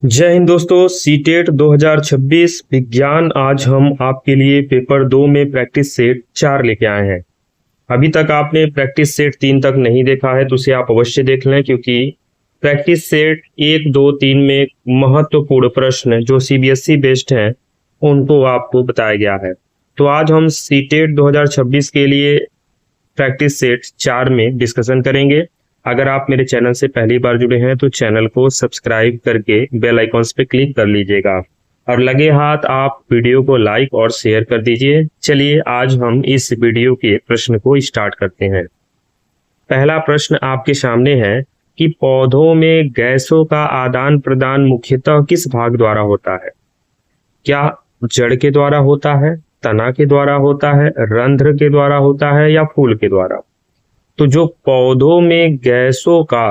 जय हिंद दोस्तों, सीटेट 2026 विज्ञान। आज हम आपके लिए पेपर 2 में प्रैक्टिस सेट 4 लेके आए हैं। अभी तक आपने प्रैक्टिस सेट 3 तक नहीं देखा है तो उसे आप अवश्य देख लें, क्योंकि प्रैक्टिस सेट 1, 2, 3 में महत्वपूर्ण प्रश्न जो सीबीएसई बेस्ड हैं उनको आपको बताया गया है। तो आज हम सीटेट 2026 के लिए प्रैक्टिस सेट 4 में डिस्कशन करेंगे। अगर आप मेरे चैनल से पहली बार जुड़े हैं तो चैनल को सब्सक्राइब करके बेल आइकॉन्स पे क्लिक कर लीजिएगा और लगे हाथ आप वीडियो को लाइक और शेयर कर दीजिए। चलिए आज हम इस वीडियो के प्रश्न को स्टार्ट करते हैं। पहला प्रश्न आपके सामने है कि पौधों में गैसों का आदान प्रदान मुख्यतः किस भाग द्वारा होता है? क्या जड़ के द्वारा होता है, तना के द्वारा होता है, रंध्र के द्वारा होता है या फूल के द्वारा? तो जो पौधों में गैसों का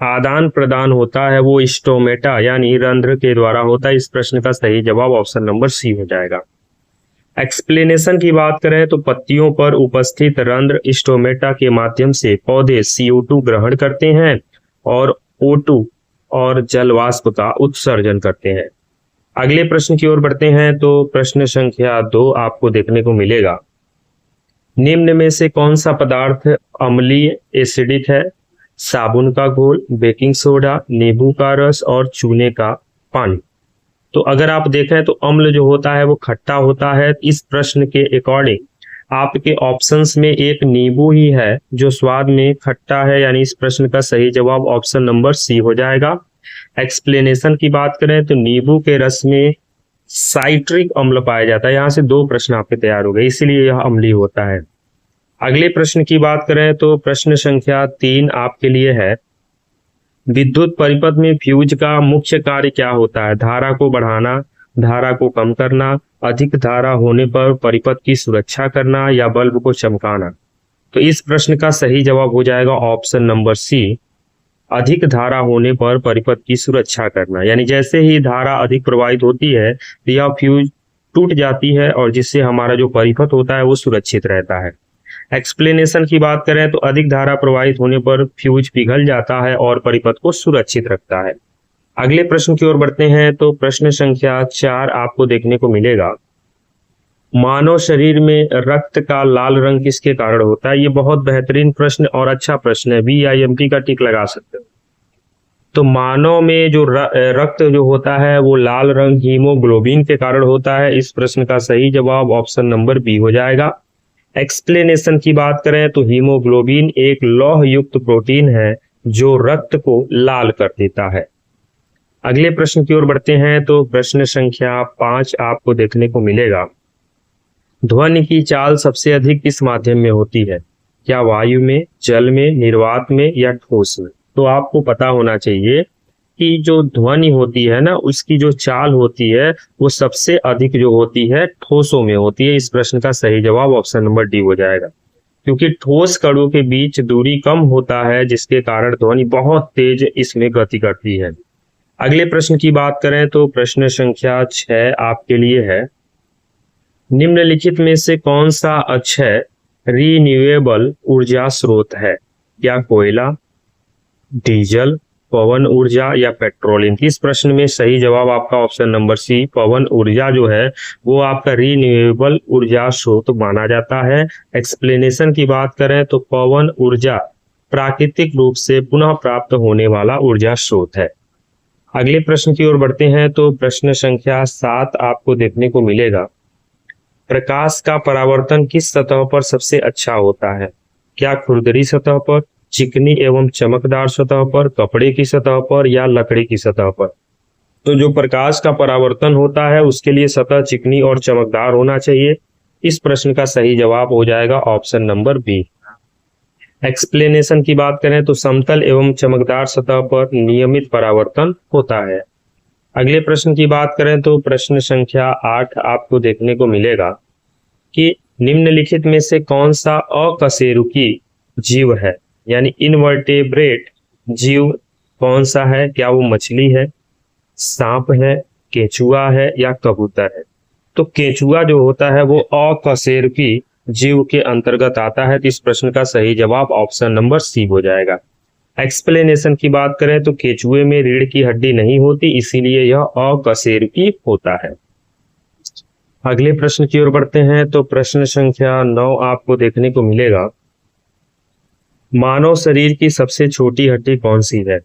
आदान प्रदान होता है वो स्टोमेटा यानी रंध्र के द्वारा होता है। इस प्रश्न का सही जवाब ऑप्शन नंबर सी हो जाएगा। एक्सप्लेनेशन की बात करें तो पत्तियों पर उपस्थित रंध्र स्टोमेटा के माध्यम से पौधे CO2 ग्रहण करते हैं और O2 और जल वाष्प का उत्सर्जन करते हैं। अगले प्रश्न की ओर बढ़ते हैं तो प्रश्न संख्या 2 आपको देखने को मिलेगा। निम्न में से कौन सा पदार्थ अम्लीय एसिडिक है? साबुन का घोल, बेकिंग सोडा, नींबू का रस और चूने का पानी। तो अगर आप देखें तो अम्ल जो होता है वो खट्टा होता है। इस प्रश्न के अकॉर्डिंग आपके ऑप्शंस में एक नींबू ही है जो स्वाद में खट्टा है, यानी इस प्रश्न का सही जवाब ऑप्शन नंबर सी हो जाएगा। एक्सप्लेनेशन की बात करें तो नींबू के रस में साइट्रिक अम्ल पाया जाता है। यहाँ से 2 प्रश्न आपके तैयार हो गए, इसीलिए यह अम्लीय होता है। अगले प्रश्न की बात करें तो प्रश्न संख्या 3 आपके लिए है। विद्युत परिपथ में फ्यूज का मुख्य कार्य क्या होता है? धारा को बढ़ाना, धारा को कम करना, अधिक धारा होने पर परिपथ की सुरक्षा करना या बल्ब को चमकाना? तो इस प्रश्न का सही जवाब हो जाएगा ऑप्शन नंबर सी, अधिक धारा होने पर परिपथ की सुरक्षा करना। यानी जैसे ही धारा अधिक प्रवाहित होती है तो यह फ्यूज टूट जाती है और जिससे हमारा जो परिपथ होता है वो सुरक्षित रहता है। एक्सप्लेनेशन की बात करें तो अधिक धारा प्रवाहित होने पर फ्यूज पिघल जाता है और परिपथ को सुरक्षित रखता है। अगले प्रश्न की ओर बढ़ते हैं तो प्रश्न संख्या 4 आपको देखने को मिलेगा। मानव शरीर में रक्त का लाल रंग किसके कारण होता है? ये बहुत बेहतरीन प्रश्न और अच्छा प्रश्न है, VIMP का टिक लगा सकते हो। तो मानव में जो रक्त जो होता है वो लाल रंग हीमोग्लोबिन के कारण होता है। इस प्रश्न का सही जवाब ऑप्शन नंबर बी हो जाएगा। एक्सप्लेनेशन की बात करें तो हीमोग्लोबिन एक लौह युक्त प्रोटीन है जो रक्त को लाल कर देता है। अगले प्रश्न की ओर बढ़ते हैं तो प्रश्न संख्या 5 आपको देखने को मिलेगा। ध्वनि की चाल सबसे अधिक किस माध्यम में होती है? क्या वायु में, जल में, निर्वात में या ठोस में? तो आपको पता होना चाहिए कि जो ध्वनि होती है ना उसकी जो चाल होती है वो सबसे अधिक जो होती है ठोसों में होती है। इस प्रश्न का सही जवाब ऑप्शन नंबर डी हो जाएगा, क्योंकि ठोस कणों के बीच दूरी कम होता है जिसके कारण ध्वनि बहुत तेज इसमें गति करती है। अगले प्रश्न की बात करें तो प्रश्न संख्या 6 आपके लिए है। निम्नलिखित में से कौन सा अक्षय रिन्यूएबल ऊर्जा स्रोत है? क्या कोयला, डीजल, पवन ऊर्जा या पेट्रोलियम? इस प्रश्न में सही जवाब आपका ऑप्शन नंबर सी, पवन ऊर्जा जो है वो आपका रिन्यूएबल ऊर्जा स्रोत माना जाता है। एक्सप्लेनेशन की बात करें तो पवन ऊर्जा प्राकृतिक रूप से पुनः प्राप्त होने वाला ऊर्जा स्रोत है। अगले प्रश्न की ओर बढ़ते हैं तो प्रश्न संख्या 7 आपको देखने को मिलेगा। प्रकाश का परावर्तन किस सतह पर सबसे अच्छा होता है? क्या खुरदरी सतह पर, चिकनी एवं चमकदार सतह पर, कपड़े की सतह पर या लकड़ी की सतह पर? तो जो प्रकाश का परावर्तन होता है उसके लिए सतह चिकनी और चमकदार होना चाहिए। इस प्रश्न का सही जवाब हो जाएगा ऑप्शन नंबर बी। एक्सप्लेनेशन की बात करें तो समतल एवं चमकदार सतह पर नियमित परावर्तन होता है। अगले प्रश्न की बात करें तो प्रश्न संख्या 8 आपको देखने को मिलेगा कि निम्नलिखित में से कौन सा अकशेरुकी जीव है, यानी इनवर्टेब्रेट जीव कौन सा है? क्या वो मछली है, सांप है, केंचुआ है या कबूतर है? तो केंचुआ जो होता है वो अकशेरुकी जीव के अंतर्गत आता है। तो इस प्रश्न का सही जवाब ऑप्शन नंबर सी हो जाएगा। एक्सप्लेनेशन की बात करें तो केचुए में रीढ़ की हड्डी नहीं होती, इसीलिए यह अकशेरुकी होता है। अगले प्रश्न की ओर बढ़ते हैं तो प्रश्न संख्या 9 आपको देखने को मिलेगा। मानव शरीर की सबसे छोटी हड्डी कौन सी है?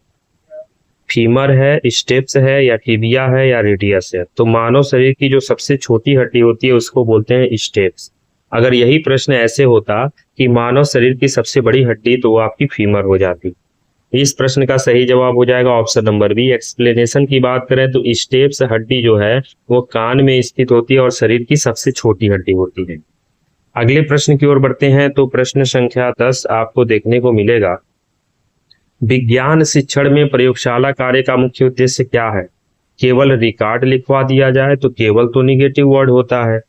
फीमर है, स्टेप्स है, या टिबिया है, या रेडियस है? तो मानव शरीर की जो सबसे छोटी हड्डी होती है उसको बोलते हैं स्टेप्स। अगर यही प्रश्न ऐसे होता कि मानव शरीर की सबसे बड़ी हड्डी, तो वो आपकी फीमर हो जाती। इस प्रश्न का सही जवाब हो जाएगा ऑप्शन नंबर बी। एक्सप्लेनेशन की बात करें तो स्टेप्स हड्डी जो है वो कान में स्थित होती है और शरीर की सबसे छोटी हड्डी होती है। अगले प्रश्न की ओर बढ़ते हैं तो प्रश्न संख्या 10 आपको देखने को मिलेगा। विज्ञान शिक्षण में प्रयोगशाला कार्य का मुख्य उद्देश्य क्या है? केवल रिकॉर्ड लिखवा दिया जाए तो केवल तो निगेटिव वर्ड होता है।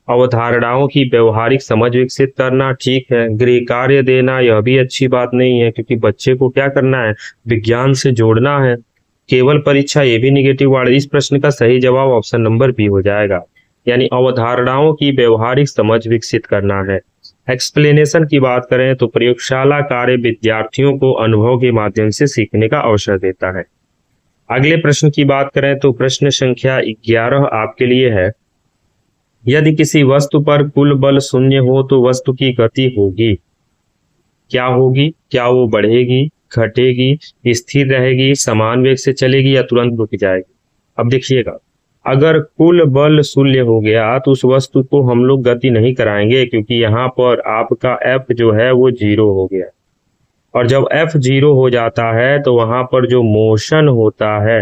अवधारणाओं की व्यवहारिक समझ विकसित करना, ठीक है। गृह कार्य देना, यह भी अच्छी बात नहीं है, क्योंकि बच्चे को क्या करना है? विज्ञान से जोड़ना है। केवल परीक्षा, ये भी निगेटिव वर्ड। इस प्रश्न का सही जवाब ऑप्शन नंबर बी हो जाएगा, यानी अवधारणाओं की व्यवहारिक समझ विकसित करना है। एक्सप्लेनेशन की बात करें तो प्रयोगशाला कार्य विद्यार्थियों को अनुभव के माध्यम से सीखने का अवसर देता है। अगले प्रश्न की बात करें तो प्रश्न संख्या 11 आपके लिए है। यदि किसी वस्तु पर कुल बल शून्य हो तो वस्तु की गति होगी, क्या होगी? क्या वो बढ़ेगी, घटेगी, स्थिर रहेगी, समान वेग से चलेगी, या तुरंत रुक जाएगी? अब देखिएगा, अगर कुल बल शून्य हो गया तो उस वस्तु को हम लोग गति नहीं कराएंगे, क्योंकि यहाँ पर आपका F जो है वो 0 हो गया। और जब F 0 हो जाता है तो वहां पर जो मोशन होता है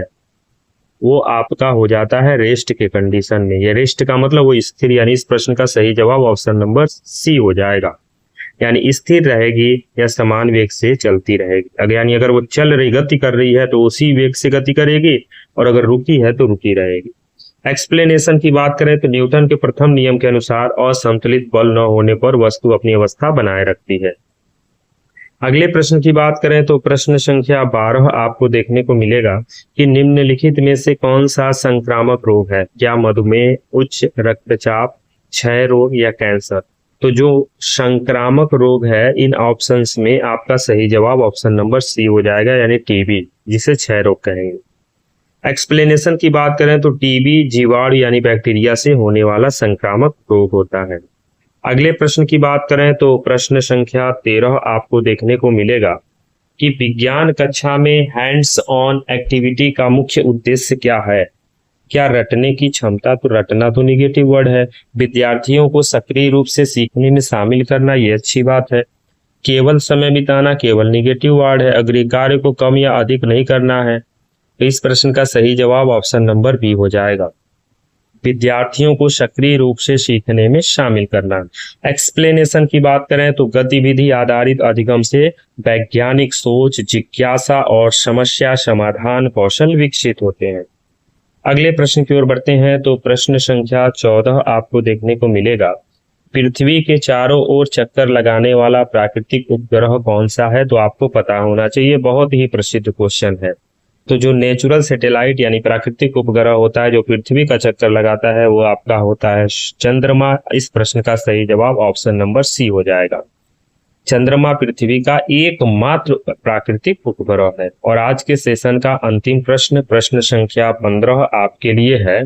वो आपका हो जाता है रेस्ट के कंडीशन में। ये रेस्ट का मतलब वो स्थिर, यानी इस प्रश्न का सही जवाब ऑप्शन नंबर सी हो जाएगा, यानी स्थिर रहेगी या समान वेग से चलती रहेगी। यानी अगर वो चल रही, गति कर रही है तो उसी वेग से गति करेगी, और अगर रुकी है तो रुकी रहेगी। एक्सप्लेनेशन की बात करें तो न्यूटन के प्रथम नियम के अनुसार असंतुलित बल न होने पर वस्तु अपनी अवस्था बनाए रखती है। अगले प्रश्न की बात करें तो प्रश्न संख्या 12 आपको देखने को मिलेगा कि निम्नलिखित में से कौन सा संक्रामक रोग है? क्या मधुमेह, उच्च रक्तचाप, क्षय रोग, या कैंसर? तो जो संक्रामक रोग है इन ऑप्शंस में आपका सही जवाब ऑप्शन नंबर सी हो जाएगा, यानी टीबी, जिसे क्षय रोग कहेंगे। एक्सप्लेनेशन की बात करें तो टीबी जीवाणु यानी बैक्टीरिया से होने वाला संक्रामक रोग होता है। अगले प्रश्न की बात करें तो प्रश्न संख्या 13 आपको देखने को मिलेगा कि विज्ञान कक्षा में हैंड्स ऑन एक्टिविटी का मुख्य उद्देश्य क्या है? क्या रटने की क्षमता? तो रटना तो निगेटिव वर्ड है। विद्यार्थियों को सक्रिय रूप से सीखने में शामिल करना, ये अच्छी बात है। केवल समय बिताना, केवल निगेटिव वर्ड है। अगले कार्य को कम या अधिक नहीं करना है। तो इस प्रश्न का सही जवाब ऑप्शन नंबर बी हो जाएगा, विद्यार्थियों को सक्रिय रूप से सीखने में शामिल करना। एक्सप्लेनेशन की बात करें तो गतिविधि आधारित अधिगम से वैज्ञानिक सोच, जिज्ञासा और समस्या समाधान कौशल विकसित होते हैं। अगले प्रश्न की ओर बढ़ते हैं तो प्रश्न संख्या 14 आपको देखने को मिलेगा। पृथ्वी के चारों ओर चक्कर लगाने वाला प्राकृतिक उपग्रह कौन सा है? तो आपको पता होना चाहिए, बहुत ही प्रसिद्ध क्वेश्चन है। तो जो नेचुरल सैटेलाइट यानी प्राकृतिक उपग्रह होता है जो पृथ्वी का चक्कर लगाता है वो आपका होता है चंद्रमा। इस प्रश्न का सही जवाब ऑप्शन नंबर सी हो जाएगा। चंद्रमा पृथ्वी का एकमात्र प्राकृतिक उपग्रह है। और आज के सेशन का अंतिम प्रश्न, प्रश्न संख्या 15 आपके लिए है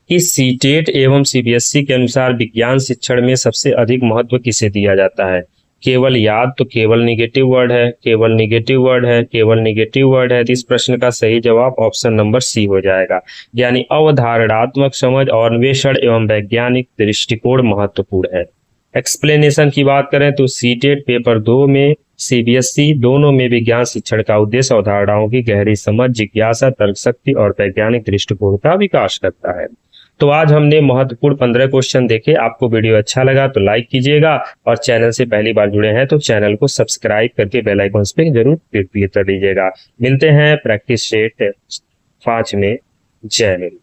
कि सीटेट एवं सीबीएसई के अनुसार विज्ञान शिक्षण में सबसे अधिक महत्व किसे दिया जाता है? केवल याद, तो केवल निगेटिव वर्ड है, केवल निगेटिव वर्ड है, केवल निगेटिव वर्ड है। तो इस प्रश्न का सही जवाब ऑप्शन नंबर सी हो जाएगा, यानी अवधारणात्मक समझ और अन्वेषण एवं वैज्ञानिक दृष्टिकोण महत्वपूर्ण है। एक्सप्लेनेशन की बात करें तो सीटेट पेपर 2 में सीबीएसई दोनों में विज्ञान शिक्षण का उद्देश्य अवधारणाओं की गहरी समझ, जिज्ञासा, तर्क शक्ति और वैज्ञानिक दृष्टिकोण का विकास करता है। तो आज हमने महत्वपूर्ण 15 क्वेश्चन देखे। आपको वीडियो अच्छा लगा तो लाइक कीजिएगा, और चैनल से पहली बार जुड़े हैं तो चैनल को सब्सक्राइब करके बेल आइकन पे जरूर क्लिक कर दीजिएगा। मिलते हैं प्रैक्टिस सेट 5 में। जय हिंद।